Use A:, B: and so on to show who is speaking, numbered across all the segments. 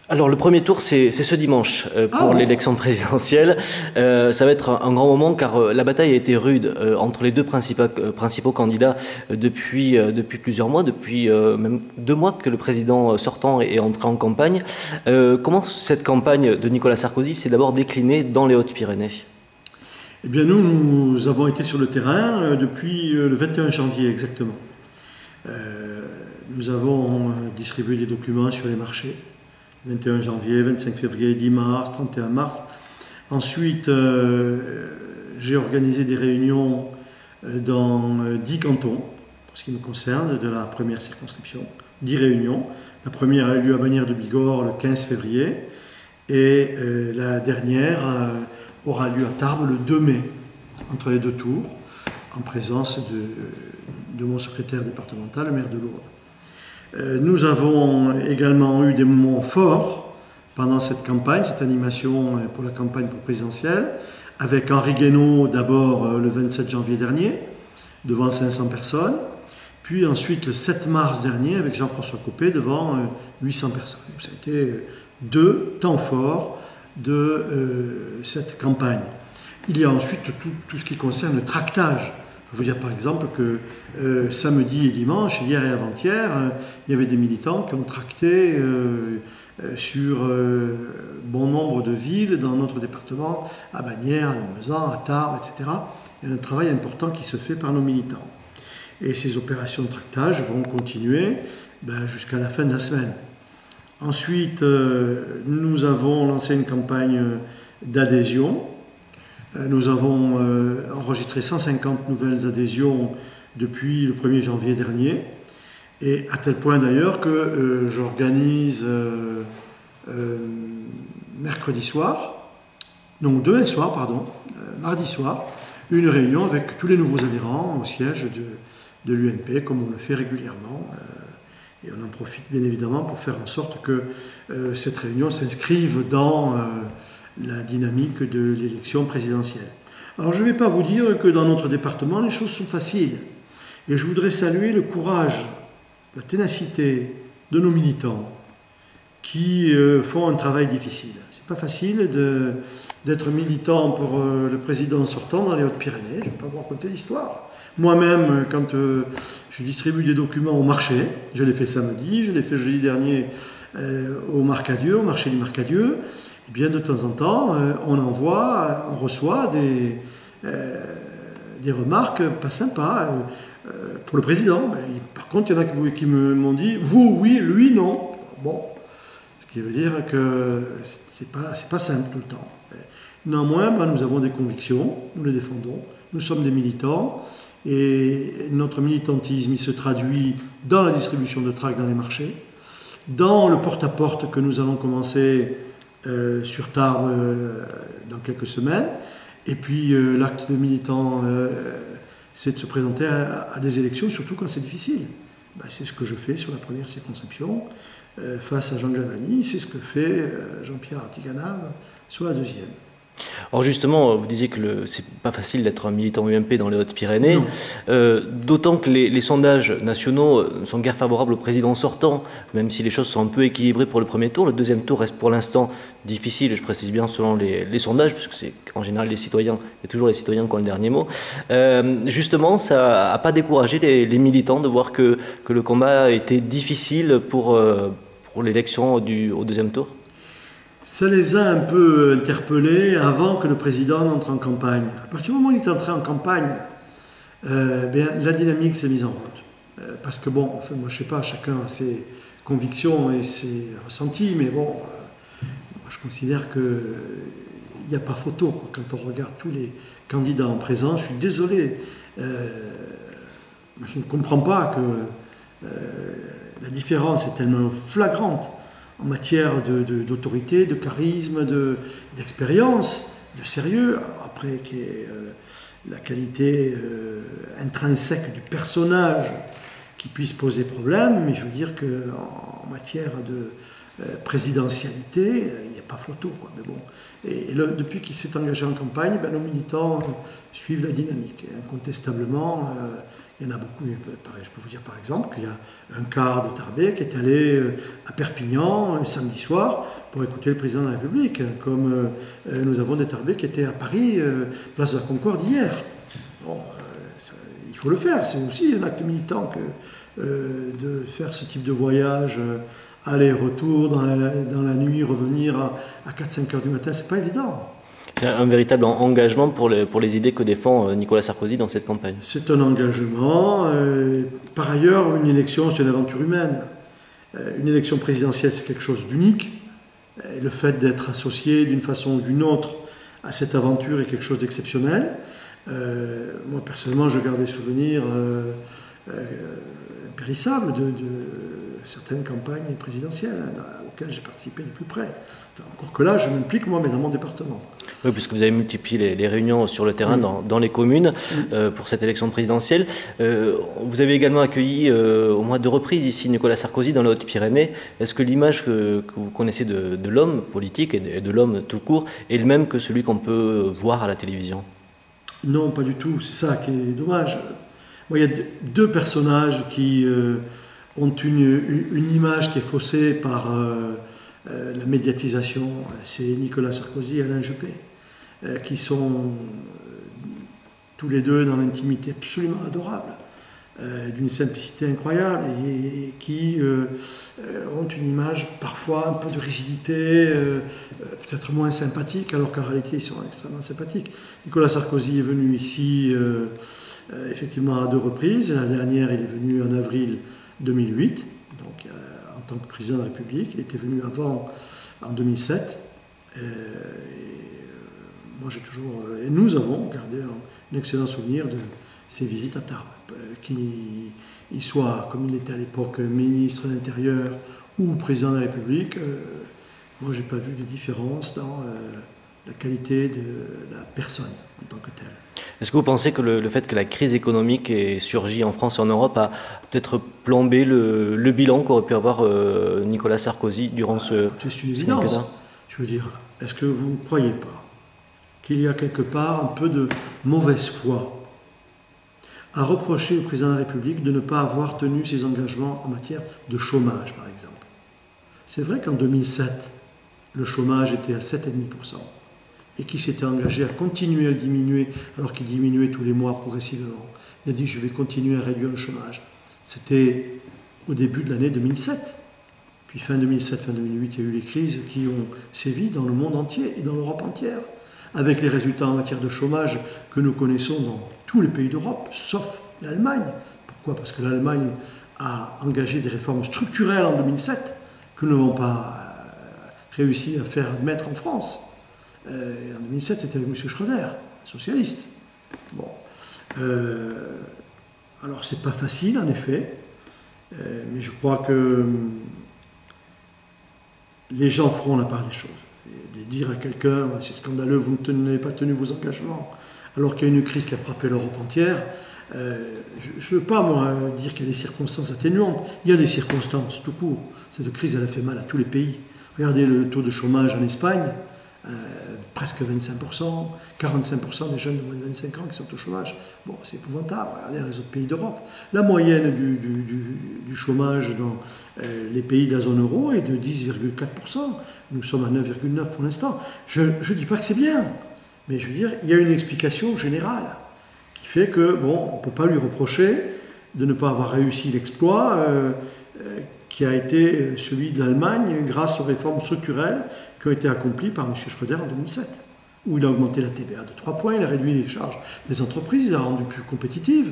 A: Alors le premier tour c'est ce dimanche pour l'élection présidentielle. Ça va être un grand moment car la bataille a été rude entre les deux principaux candidats depuis plusieurs mois, depuis même 2 mois que le président sortant est entré en campagne. Comment cette campagne de Nicolas Sarkozy s'est d'abord déclinée dans les Hautes-Pyrénées?
B: Eh bien nous avons été sur le terrain depuis le 21 janvier exactement. Nous avons distribué des documents sur les marchés. 21 janvier, 25 février, 10 mars, 31 mars. Ensuite, j'ai organisé des réunions dans 10 cantons, pour ce qui me concerne, de la première circonscription. 10 réunions. La première a eu lieu à Bagnères de Bigorre le 15 février et la dernière aura lieu à Tarbes le 2 mai, entre les deux tours, en présence de mon secrétaire départemental, le maire de Lourdes. Nous avons également eu des moments forts pendant cette campagne, cette animation pour la campagne présidentielle, avec Henri Guénaud d'abord le 27 janvier dernier, devant 500 personnes, puis ensuite le 7 mars dernier avec Jean-François Copé devant 800 personnes. Ça a été 2 temps forts de cette campagne. Il y a ensuite tout ce qui concerne le tractage. Je peux vous dire par exemple que samedi et dimanche, hier et avant-hier, il y avait des militants qui ont tracté sur bon nombre de villes dans notre département, à Bagnères, à Limousin, à Tarbes, etc. Il y a un travail important qui se fait par nos militants. Et ces opérations de tractage vont continuer jusqu'à la fin de la semaine. Ensuite, nous avons lancé une campagne d'adhésion. Nous avons enregistré 150 nouvelles adhésions depuis le 1er janvier dernier, et à tel point d'ailleurs que j'organise mercredi soir, donc demain soir, pardon, mardi soir, une réunion avec tous les nouveaux adhérents au siège de l'UMP, comme on le fait régulièrement. Et on en profite bien évidemment pour faire en sorte que cette réunion s'inscrive dans la dynamique de l'élection présidentielle. Alors je ne vais pas vous dire que dans notre département les choses sont faciles, et je voudrais saluer le courage, la ténacité de nos militants qui font un travail difficile. C'est pas facile d'être militant pour le président sortant dans les Hautes-Pyrénées. Je ne vais pas vous raconter l'histoire. Moi-même, quand je distribue des documents au marché, je l'ai fait samedi, je l'ai fait jeudi dernier au Marcadieu, au marché du Marcadieu. Et bien de temps en temps, on reçoit des remarques pas sympas pour le président. Par contre, il y en a qui m'ont dit « vous, oui, lui, non ». Bon, ce qui veut dire que c'est pas simple tout le temps. Néanmoins, nous avons des convictions, nous les défendons, nous sommes des militants, et notre militantisme il se traduit dans la distribution de tracts dans les marchés, dans le porte-à-porte que nous allons commencer sur Tarbes dans quelques semaines. Et puis l'acte de militant, c'est de se présenter à des élections, surtout quand c'est difficile. C'est ce que je fais sur la première circonscription face à Jean Glavany, c'est ce que fait Jean-Pierre Artiganave sur la deuxième.
A: Alors justement, vous disiez que c'est pas facile d'être un militant UMP dans les Hautes-Pyrénées, d'autant que les sondages nationaux ne sont guère favorables au président sortant, même si les choses sont un peu équilibrées pour le premier tour. Le deuxième tour reste pour l'instant difficile, je précise bien, selon les sondages, puisque c'est en général les citoyens, il y a toujours les citoyens qui ont le dernier mot. Justement, ça n'a pas découragé les militants de voir que le combat était difficile pour l'élection au deuxième tour?
B: Ça les a un peu interpellés avant que le président n'entre en campagne. À partir du moment où il est entré en campagne, la dynamique s'est mise en route. Parce que bon, enfin, moi je sais pas, chacun a ses convictions et ses ressentis, mais bon, moi, je considère qu'il n'y a pas photo quoi. Quand on regarde tous les candidats en présence, je suis désolé, je ne comprends pas que la différence est tellement flagrante en matière d'autorité, de charisme, d'expérience, de sérieux. Alors après, qu'il y ait la qualité intrinsèque du personnage qui puisse poser problème, mais je veux dire qu'en matière de présidentialité, il n'y a pas photo, quoi. Mais bon. Et depuis qu'il s'est engagé en campagne, nos militants suivent la dynamique. Et incontestablement, il Il y en a beaucoup. Je peux vous dire par exemple qu'il y a un quart de Tarbais qui est allé à Perpignan un samedi soir pour écouter le président de la République, comme nous avons des Tarbais qui étaient à Paris, place de la Concorde hier. Bon, il faut le faire, c'est aussi un acte militant de faire ce type de voyage, aller-retour dans la nuit, revenir à 4-5 heures du matin, c'est pas évident.
A: C'est un véritable engagement pour les idées que défend Nicolas Sarkozy dans cette campagne.
B: C'est un engagement. Par ailleurs, une élection, c'est une aventure humaine. Une élection présidentielle, c'est quelque chose d'unique. Le fait d'être associé d'une façon ou d'une autre à cette aventure est quelque chose d'exceptionnel. Moi, personnellement, je garde des souvenirs impérissables de certaines campagnes présidentielles auxquelles j'ai participé de plus près. Enfin, encore que là, je m'implique moi, mais dans mon département.
A: Oui, puisque vous avez multiplié les réunions sur le terrain dans les communes pour cette élection présidentielle. Vous avez également accueilli au moins 2 reprises ici Nicolas Sarkozy dans les Hautes-Pyrénées. Est-ce que l'image que vous connaissez de l'homme politique et de l'homme tout court est le même que celui qu'on peut voir à la télévision? Non,
B: pas du tout. C'est ça qui est dommage. Moi, il y a 2 personnages qui ont une image qui est faussée par la médiatisation. C'est Nicolas Sarkozy et Alain Juppé, qui sont tous les deux dans l'intimité absolument adorable, d'une simplicité incroyable et qui ont une image parfois un peu de rigidité, peut-être moins sympathique, alors qu'en réalité ils sont extrêmement sympathiques. Nicolas Sarkozy est venu ici effectivement à 2 reprises. La dernière, il est venu en avril 2008, donc en tant que président de la République. Il était venu avant, en 2007. Moi, et nous avons gardé un excellent souvenir de ses visites à Tarbes. Qu'il soit, comme il était à l'époque, ministre de l'Intérieur ou président de la République, moi, je n'ai pas vu de différence dans la qualité de la personne en tant que telle.
A: Est-ce que vous pensez que le fait que la crise économique ait surgi en France et en Europe a peut-être plombé le bilan qu'aurait pu avoir Nicolas Sarkozy durant
B: c'est une évidence. Je veux dire, est-ce que vous ne croyez pas qu'il y a quelque part un peu de mauvaise foi à reprocher au président de la République de ne pas avoir tenu ses engagements en matière de chômage, par exemple? C'est vrai qu'en 2007, le chômage était à 7,5%. Et qui s'était engagé à continuer à le diminuer, alors qu'il diminuait tous les mois progressivement. Il a dit « je vais continuer à réduire le chômage ». C'était au début de l'année 2007. Puis fin 2007, fin 2008, il y a eu les crises qui ont sévi dans le monde entier et dans l'Europe entière, avec les résultats en matière de chômage que nous connaissons dans tous les pays d'Europe, sauf l'Allemagne. Pourquoi? Parce que l'Allemagne a engagé des réformes structurelles en 2007 que nous n'avons pas réussi à faire admettre en France. En 2007, c'était avec M. Schröder, socialiste. Bon. Alors, c'est pas facile, en effet, mais je crois que les gens feront la part des choses. Et de dire à quelqu'un, c'est scandaleux, vous n'avez pas tenu vos engagements, alors qu'il y a une crise qui a frappé l'Europe entière, je ne veux pas, moi, dire qu'il y a des circonstances atténuantes. Il y a des circonstances, tout court. Cette crise, elle a fait mal à tous les pays. Regardez le taux de chômage en Espagne. Presque 25%, 45% des jeunes de moins de 25 ans qui sont au chômage. Bon, c'est épouvantable, regardez dans les autres pays d'Europe. La moyenne du chômage dans les pays de la zone euro est de 10,4%. Nous sommes à 9,9% pour l'instant. Je ne dis pas que c'est bien, mais je veux dire, il y a une explication générale qui fait que, bon, on ne peut pas lui reprocher de ne pas avoir réussi l'exploit qui a été celui de l'Allemagne grâce aux réformes structurelles qui ont été accomplies par M. Schröder en 2007, où il a augmenté la TVA de 3 points, il a réduit les charges des entreprises, il a rendu plus compétitives,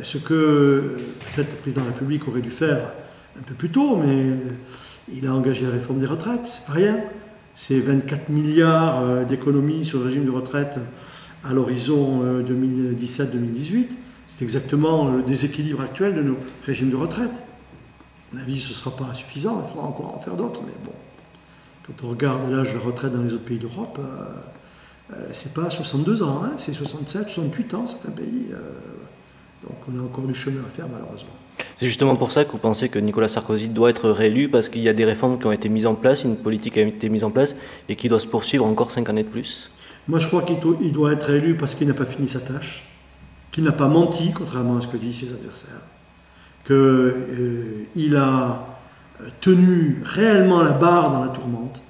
B: ce que peut-être le président de la République aurait dû faire un peu plus tôt, mais il a engagé la réforme des retraites, c'est pas rien. C'est 24 milliards d'économies sur le régime de retraite à l'horizon 2017-2018. C'est exactement le déséquilibre actuel de nos régimes de retraite. À mon avis, ce ne sera pas suffisant, il faudra encore en faire d'autres, mais bon. Quand on regarde l'âge de la retraite dans les autres pays d'Europe, c'est pas 62 ans, hein, c'est 67, 68 ans, certains pays. Donc on a encore du chemin à faire, malheureusement.
A: C'est justement pour ça que vous pensez que Nicolas Sarkozy doit être réélu, parce qu'il y a des réformes qui ont été mises en place, une politique qui a été mise en place, et qui doit se poursuivre encore 5 années de plus?
B: Moi, je crois qu'il doit être réélu parce qu'il n'a pas fini sa tâche, qu'il n'a pas menti, contrairement à ce que disent ses adversaires, qu'il a tenu réellement la barre dans la tourmente,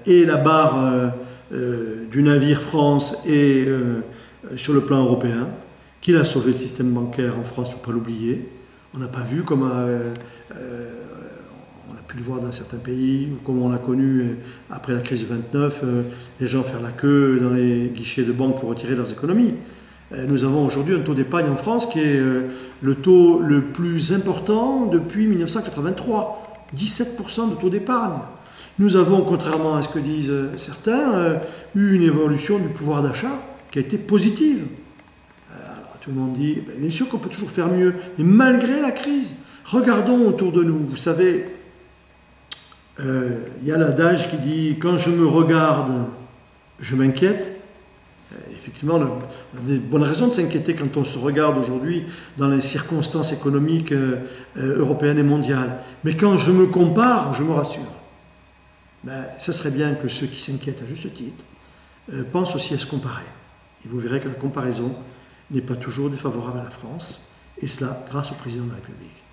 B: et la barre du navire France et sur le plan européen, qu'il a sauvé le système bancaire en France, il ne faut pas l'oublier. On n'a pas vu comme on a pu le voir dans certains pays, ou comme on l'a connu après la crise de 29, les gens faire la queue dans les guichets de banque pour retirer leurs économies. Nous avons aujourd'hui un taux d'épargne en France qui est le taux le plus important depuis 1983, 17% de taux d'épargne. Nous avons, contrairement à ce que disent certains, eu une évolution du pouvoir d'achat qui a été positive. Alors, tout le monde dit, bien sûr qu'on peut toujours faire mieux, mais malgré la crise, regardons autour de nous. Vous savez, il y a l'adage qui dit « quand je me regarde, je m'inquiète ». Effectivement, on a des bonnes raisons de s'inquiéter quand on se regarde aujourd'hui dans les circonstances économiques européennes et mondiales. Mais quand je me compare, je me rassure. Ça serait bien que ceux qui s'inquiètent à juste titre pensent aussi à se comparer. Et vous verrez que la comparaison n'est pas toujours défavorable à la France, et cela grâce au président de la République.